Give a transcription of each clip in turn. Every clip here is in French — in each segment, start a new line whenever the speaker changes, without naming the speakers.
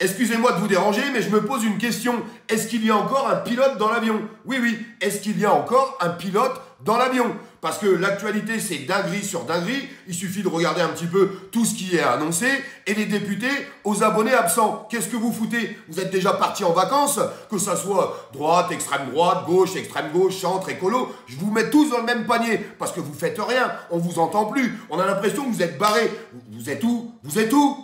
excusez-moi de vous déranger, mais je me pose une question. Est-ce qu'il y a encore un pilote dans l'avion? Oui, oui, est-ce qu'il y a encore un pilote dans l'avion? Parce que l'actualité, c'est dinguerie sur dinguerie. Il suffit de regarder un petit peu tout ce qui est annoncé. Et les députés, aux abonnés absents, qu'est-ce que vous foutez? Vous êtes déjà partis en vacances, que ça soit droite, extrême droite, extrême gauche, centre, écolo. Je vous mets tous dans le même panier. Parce que vous faites rien. On vous entend plus. On a l'impression que vous êtes barrés. Vous êtes où? Vous êtes où?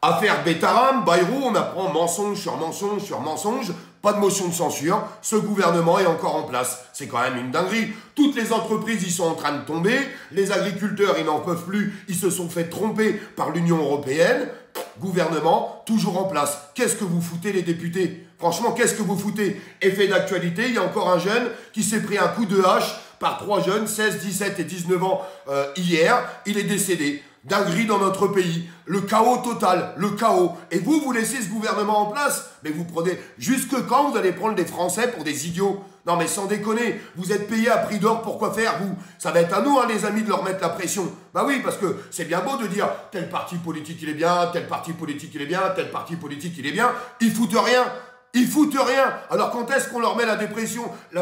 Affaire Betaram, Bayrou, on apprend mensonge sur mensonge sur mensonge, pas de motion de censure, ce gouvernement est encore en place. C'est quand même une dinguerie. Toutes les entreprises y sont en train de tomber, les agriculteurs ils n'en peuvent plus, ils se sont fait tromper par l'Union européenne. Gouvernement, toujours en place. Qu'est-ce que vous foutez les députés? Franchement, qu'est-ce que vous foutez? Effet d'actualité, il y a encore un jeune qui s'est pris un coup de hache par 3 jeunes, 16, 17 et 19 ans hier, il est décédé. Dinguerie dans notre pays, le chaos total, le chaos. Et vous laissez ce gouvernement en place? Mais vous prenez, jusque quand vous allez prendre les Français pour des idiots? Non mais sans déconner, vous êtes payés à prix d'or pour quoi faire, vous? Ça va être à nous, hein, les amis, de leur mettre la pression. Bah oui, parce que c'est bien beau de dire tel parti politique il est bien, tel parti politique il est bien, tel parti politique il est bien. Ils foutent rien. Ils foutent rien. Alors quand est-ce qu'on leur met la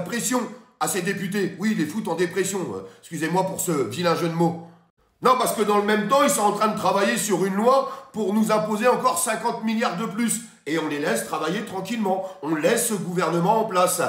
pression à ces députés? Oui, ils les foutent en dépression. Excusez-moi pour ce vilain jeu de mots. Non, parce que dans le même temps, ils sont en train de travailler sur une loi pour nous imposer encore 50 milliards de plus. Et on les laisse travailler tranquillement. On laisse ce gouvernement en place.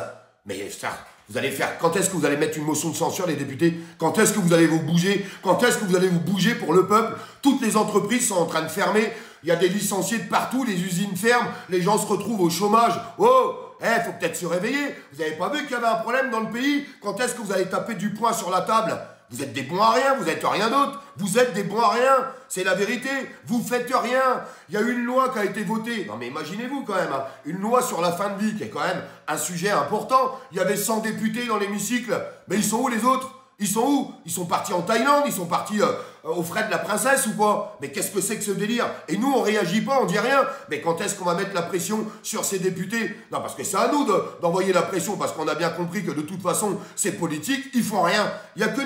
Mais ça, vous allez faire... Quand est-ce que vous allez mettre une motion de censure, les députés? Quand est-ce que vous allez vous bouger? Quand est-ce que vous allez vous bouger pour le peuple? Toutes les entreprises sont en train de fermer. Il y a des licenciés de partout, les usines ferment, les gens se retrouvent au chômage. Oh, faut peut-être se réveiller. Vous n'avez pas vu qu'il y avait un problème dans le pays? Quand est-ce que vous allez taper du poing sur la table? Vous êtes des bons à rien, vous êtes rien d'autre. Vous êtes des bons à rien, c'est la vérité. Vous faites rien. Il y a une loi qui a été votée. Non mais imaginez-vous quand même, hein, une loi sur la fin de vie qui est quand même un sujet important. Il y avait 100 députés dans l'hémicycle. Mais ils sont où les autres? Ils sont où? Ils sont partis en Thaïlande, ils sont partis aux frais de la princesse ou quoi? Mais qu'est-ce que c'est que ce délire? Et nous, on réagit pas, on dit rien. Mais quand est-ce qu'on va mettre la pression sur ces députés? Non, parce que c'est à nous d'envoyer la pression, parce qu'on a bien compris que de toute façon, c'est politique, ils font rien. Il y a que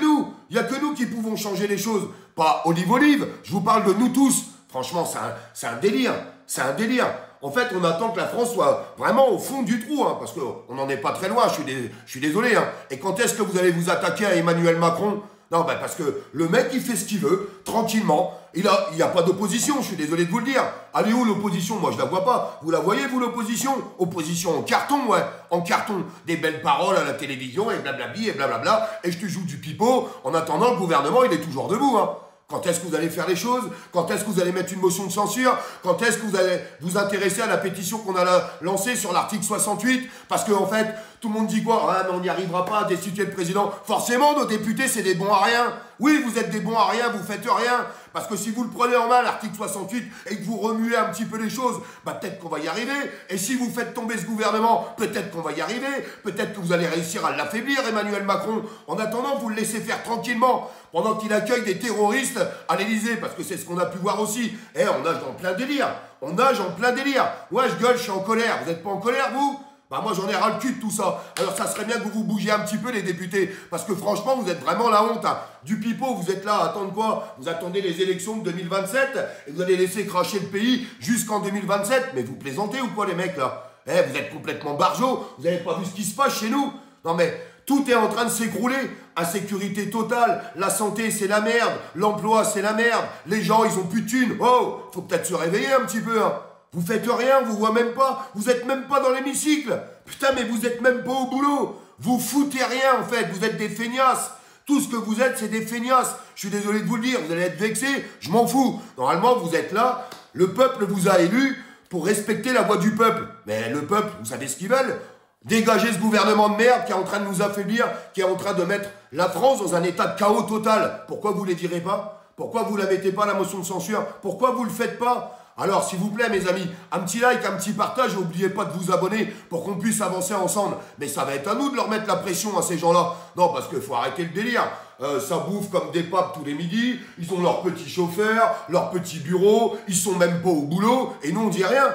nous qui pouvons changer les choses. Pas Olive, je vous parle de nous tous. Franchement, c'est un délire. C'est un délire. En fait, on attend que la France soit vraiment au fond du trou, hein, parce qu'on n'en est pas très loin, je suis désolé. Hein. Et quand est-ce que vous allez vous attaquer à Emmanuel Macron? Non, ben parce que le mec, il fait ce qu'il veut, tranquillement. Il n'y a pas d'opposition, je suis désolé de vous le dire. Allez où l'opposition? Moi, je la vois pas. Vous la voyez, vous, l'opposition? Opposition en carton, ouais. En carton. Des belles paroles à la télévision, et blablabli, et blablabla. Et je te joue du pipeau. En attendant, le gouvernement, il est toujours debout, hein. Quand est-ce que vous allez faire les choses? Quand est-ce que vous allez mettre une motion de censure? Quand est-ce que vous allez vous intéresser à la pétition qu'on a lancée sur l'article 68? Parce que, en fait, tout le monde dit quoi? Ah, mais on n'y arrivera pas à destituer le président. Forcément, nos députés, c'est des bons à rien. Oui, vous êtes des bons à rien, vous faites rien. Parce que si vous le prenez en main, l'article 68, et que vous remuez un petit peu les choses, bah peut-être qu'on va y arriver. Et si vous faites tomber ce gouvernement, peut-être qu'on va y arriver. Peut-être que vous allez réussir à l'affaiblir, Emmanuel Macron. En attendant, vous le laissez faire tranquillement, pendant qu'il accueille des terroristes à l'Élysée, parce que c'est ce qu'on a pu voir aussi. On nage en plein délire. On nage en plein délire. Ouais, je gueule, je suis en colère. Vous n'êtes pas en colère, vous? Bah moi j'en ai ras le cul de tout ça. Alors ça serait bien que vous vous bougiez un petit peu les députés. Parce que franchement vous êtes vraiment la honte. Hein. Du pipeau, vous êtes là à attendre quoi? Vous attendez les élections de 2027 et vous allez laisser cracher le pays jusqu'en 2027. Mais vous plaisantez ou quoi les mecs là? Vous êtes complètement barjots. Vous n'avez pas vu ce qui se passe chez nous? Non mais tout est en train de s'écrouler. Insécurité totale, la santé c'est la merde, l'emploi c'est la merde, les gens ils ont plus de thunes. Oh, faut peut-être se réveiller un petit peu. Hein. Vous faites rien, on vous voit même pas, vous êtes même pas dans l'hémicycle. Putain, mais vous êtes même pas au boulot. Vous foutez rien en fait, vous êtes des feignasses. Tout ce que vous êtes, c'est des feignasses. Je suis désolé de vous le dire, vous allez être vexés, je m'en fous. Normalement, vous êtes là, le peuple vous a élu pour respecter la voix du peuple. Mais le peuple, vous savez ce qu'ils veulent? Dégager ce gouvernement de merde qui est en train de nous affaiblir, qui est en train de mettre la France dans un état de chaos total. Pourquoi vous ne les direz pas? Pourquoi vous ne la mettez pas, la motion de censure? Pourquoi vous ne le faites pas? Alors, s'il vous plaît, mes amis, un petit like, un petit partage, et n'oubliez pas de vous abonner pour qu'on puisse avancer ensemble. Mais ça va être à nous de leur mettre la pression à ces gens-là. Non, parce qu'il faut arrêter le délire. Ça bouffe comme des papes tous les midis, ils ont leurs petits chauffeurs, leurs petits bureaux, ils sont même pas au boulot, et nous on dit rien.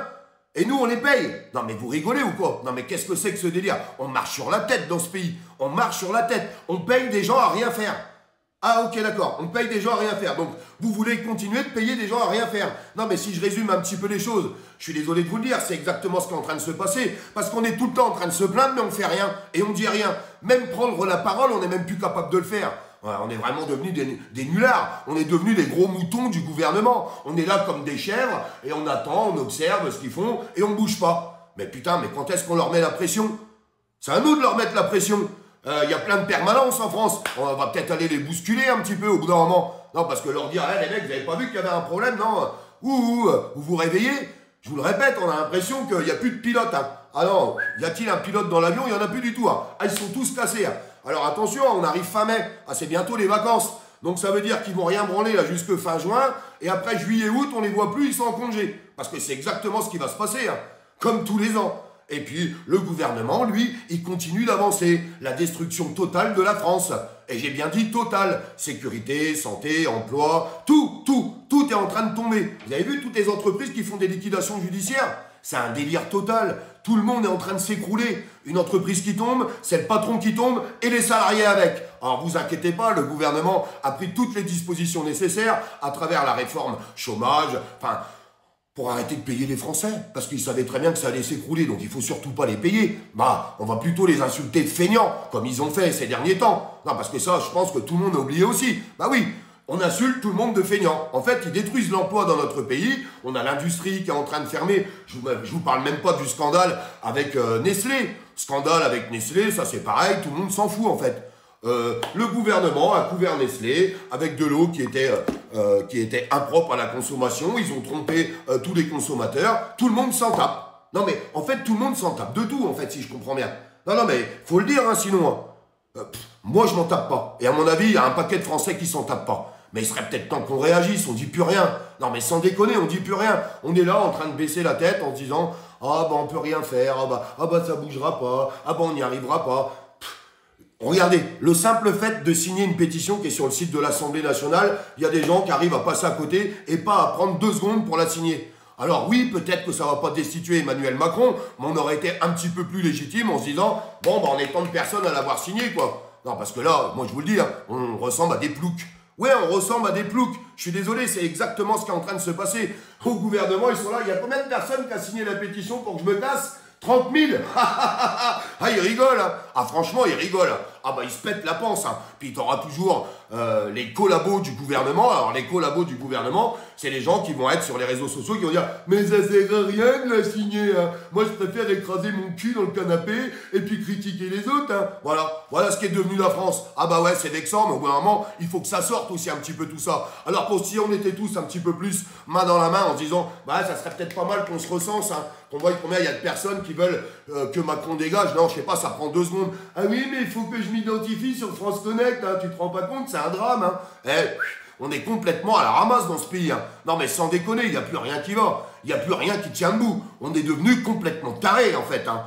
Et nous on les paye. Non mais vous rigolez ou quoi? Non mais qu'est-ce que c'est que ce délire? On marche sur la tête dans ce pays. On marche sur la tête. On paye des gens à rien faire. Ah ok d'accord, on paye des gens à rien faire. Donc vous voulez continuer de payer des gens à rien faire. Non mais si je résume un petit peu les choses, je suis désolé de vous le dire, c'est exactement ce qui est en train de se passer. Parce qu'on est tout le temps en train de se plaindre mais on fait rien. Et on dit rien. Même prendre la parole, on n'est même plus capable de le faire. Ouais, on est vraiment devenus des nullards. On est devenus des gros moutons du gouvernement. On est là comme des chèvres et on attend, on observe ce qu'ils font et on ne bouge pas. Mais putain, mais quand est-ce qu'on leur met la pression? C'est à nous de leur mettre la pression. Y a plein de permanences en France. On va peut-être aller les bousculer un petit peu au bout d'un moment. Non, parce que leur dire, les mecs, vous avez pas vu qu'il y avait un problème, non? Vous vous réveillez. Je vous le répète, on a l'impression qu'il n'y a plus de pilote. Hein. Ah non, y a-t-il un pilote dans l'avion? Il n'y en a plus du tout. Hein. Ah, ils sont tous cassés. Hein. Alors attention, on arrive fin mai. Ah, c'est bientôt les vacances. Donc ça veut dire qu'ils vont rien branler là jusque fin juin. Et après juillet, août, on les voit plus, ils sont en congé. Parce que c'est exactement ce qui va se passer. Hein. Comme tous les ans. Et puis, le gouvernement, lui, il continue d'avancer. La destruction totale de la France. Et j'ai bien dit totale. Sécurité, santé, emploi, tout est en train de tomber. Vous avez vu toutes les entreprises qui font des liquidations judiciaires? C'est un délire total. Tout le monde est en train de s'écrouler. Une entreprise qui tombe, c'est le patron qui tombe et les salariés avec. Alors vous inquiétez pas, le gouvernement a pris toutes les dispositions nécessaires à travers la réforme chômage, pour arrêter de payer les Français, parce qu'ils savaient très bien que ça allait s'écrouler, donc il faut surtout pas les payer. Bah, on va plutôt les insulter de feignants, comme ils ont fait ces derniers temps. Non, parce que ça, je pense que tout le monde a oublié aussi. Bah oui, on insulte tout le monde de feignants. En fait, ils détruisent l'emploi dans notre pays. On a l'industrie qui est en train de fermer. Je vous parle même pas du scandale avec Nestlé. Scandale avec Nestlé, ça c'est pareil, tout le monde s'en fout en fait. Le gouvernement a couvert Nestlé avec de l'eau qui était impropre à la consommation. Ils ont trompé tous les consommateurs. Tout le monde s'en tape. Non mais en fait tout le monde s'en tape de tout en fait si je comprends bien. Non mais faut le dire hein, sinon. Moi je m'en tape pas. Et à mon avis il y a un paquet de Français qui s'en tapent pas. Mais il serait peut-être temps qu'on réagisse, on dit plus rien. Non mais sans déconner, on dit plus rien. On est là en train de baisser la tête en se disant « Ah bah on peut rien faire, ah bah ça bougera pas, ah bah on n'y arrivera pas ». Regardez, le simple fait de signer une pétition qui est sur le site de l'Assemblée nationale, il y a des gens qui arrivent à passer à côté et pas à prendre 2 secondes pour la signer. Alors oui, peut-être que ça va pas destituer Emmanuel Macron, mais on aurait été un petit peu plus légitime en se disant « Bon, bah on est tant de personnes à l'avoir signé, quoi ». Non, parce que là, moi je vous le dis, hein, on ressemble à des ploucs. Ouais, on ressemble à des ploucs. Je suis désolé, c'est exactement ce qui est en train de se passer. Au gouvernement, ils sont là. Il y a combien de personnes qui ont signé la pétition pour que je me casse? 30 000. Ah, ils rigolent. Hein. Ah, franchement, ils rigolent. Ah, bah, ils se pètent la panse. Hein. Puis, tu auras toujours les collabos du gouvernement. Alors, les collabos du gouvernement, c'est les gens qui vont être sur les réseaux sociaux qui vont dire « Mais ça sert à rien de la signer. Hein. Moi, je préfère écraser mon cul dans le canapé et puis critiquer les autres. Hein. » Voilà ce qui est devenu la France. Ah, bah ouais, c'est vexant, mais au bout d'un moment, il faut que ça sorte aussi un petit peu tout ça. Alors que si on était tous un petit peu plus main dans la main en se disant « Bah, ça serait peut-être pas mal qu'on se recense. Hein. » Qu'on voit combien il y a de personnes qui veulent que Macron dégage. Non, je sais pas, ça prend 2 secondes. Ah oui, mais il faut que je m'identifie sur France Connect, hein. Tu te rends pas compte, c'est un drame. Hein. On est complètement à la ramasse dans ce pays. Hein. Non, mais sans déconner, il n'y a plus rien qui va. Il n'y a plus rien qui tient debout. On est devenu complètement taré, en fait. Hein.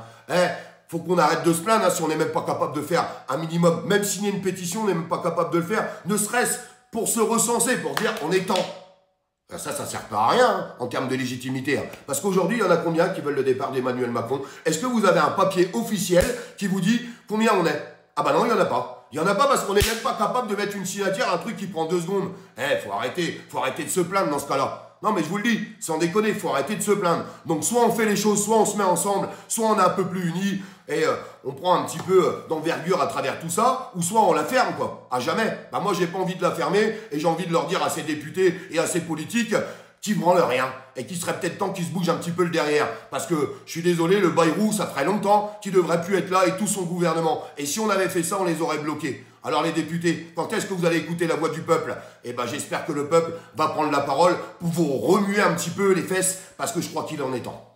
Faut qu'on arrête de se plaindre hein, si on n'est même pas capable de faire un minimum. Même signer une pétition, on n'est même pas capable de le faire. Ne serait-ce pour se recenser, pour dire on est temps. Ça sert pas à rien hein, en termes de légitimité. Hein. Parce qu'aujourd'hui, il y en a combien qui veulent le départ d'Emmanuel Macron? Est-ce que vous avez un papier officiel qui vous dit combien on est? Ah bah non, il n'y en a pas. Il n'y en a pas parce qu'on n'est même pas capable de mettre une signature à un truc qui prend 2 secondes. Faut arrêter de se plaindre dans ce cas-là. Non mais je vous le dis, sans déconner, il faut arrêter de se plaindre. Donc soit on fait les choses, soit on se met ensemble, soit on est un peu plus unis et on prend un petit peu d'envergure à travers tout ça, ou soit on la ferme quoi, à jamais. Bah moi j'ai pas envie de la fermer et j'ai envie de leur dire à ces députés et à ces politiques qui branlent rien et qui serait peut-être temps qu'ils se bougent un petit peu le derrière. Parce que, je suis désolé, le Bayrou, ça ferait longtemps qu'il devrait plus être là et tout son gouvernement. Et si on avait fait ça, on les aurait bloqués. Alors les députés, quand est-ce que vous allez écouter la voix du peuple? Eh ben j'espère que le peuple va prendre la parole pour vous remuer un petit peu les fesses parce que je crois qu'il en est temps.